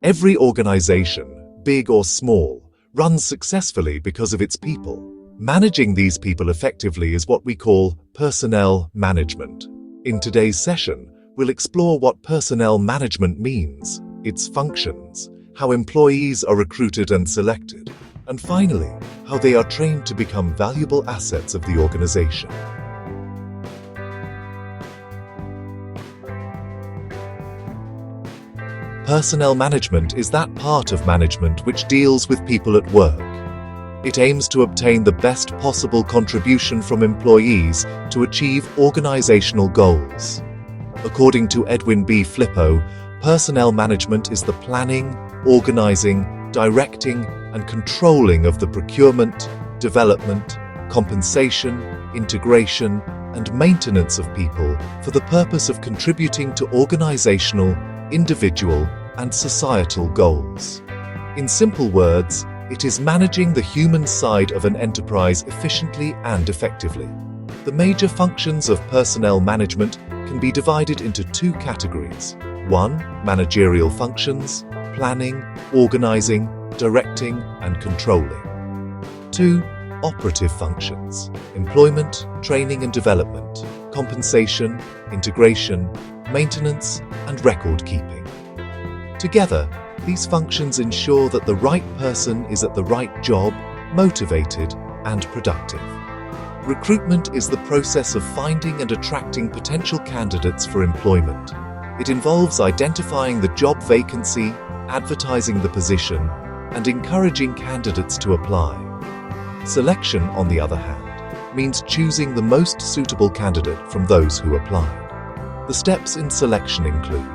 Every organization, big or small, runs successfully because of its people. Managing these people effectively is what we call personnel management. In today's session, we'll explore what personnel management means, its functions, how employees are recruited and selected, and finally, how they are trained to become valuable assets of the organization. Personnel management is that part of management which deals with people at work. It aims to obtain the best possible contribution from employees to achieve organizational goals. According to Edwin B. Flippo, personnel management is the planning, organizing, directing, and controlling of the procurement, development, compensation, integration, and maintenance of people for the purpose of contributing to organizational, individual, and societal goals. In simple words, it is managing the human side of an enterprise efficiently and effectively. The major functions of personnel management can be divided into two categories. 1. Managerial functions, planning, organizing, directing, and controlling. 2. Operative functions, employment, training and development, compensation, integration, maintenance, and record keeping. Together, these functions ensure that the right person is at the right job, motivated, and productive. Recruitment is the process of finding and attracting potential candidates for employment. It involves identifying the job vacancy, advertising the position, and encouraging candidates to apply. Selection, on the other hand, means choosing the most suitable candidate from those who applied. The steps in selection include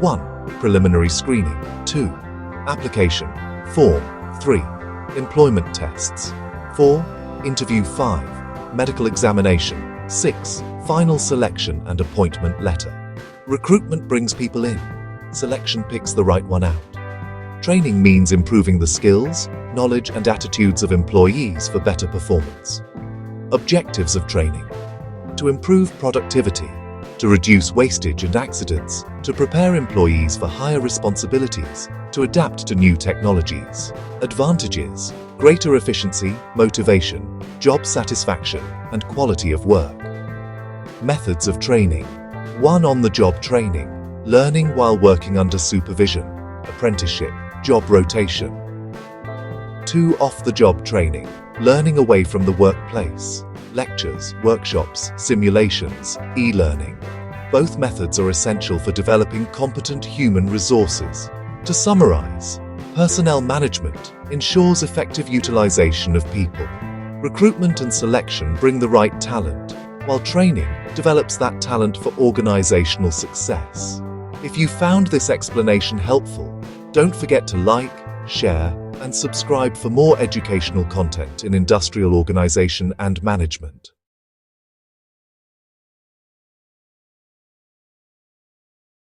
1. Preliminary screening. 2. Application. Form. 3. Employment tests. 4. Interview. 5. Medical examination. 6. Final selection and appointment letter. Recruitment brings people in. Selection picks the right one out. Training means improving the skills, knowledge, and attitudes of employees for better performance. Objectives of training: to improve productivity, to reduce wastage and accidents, to prepare employees for higher responsibilities, to adapt to new technologies. Advantages: greater efficiency, motivation, job satisfaction, and quality of work. Methods of training: 1. On-the-job training, learning while working under supervision, apprenticeship, job rotation. 2. Off-the-job training, learning away from the workplace, lectures, workshops, simulations, e-learning. Both methods are essential for developing competent human resources. To summarize, personnel management ensures effective utilization of people. Recruitment and selection bring the right talent, while training develops that talent for organizational success. If you found this explanation helpful, don't forget to like, share, and subscribe for more educational content in industrial organization and management.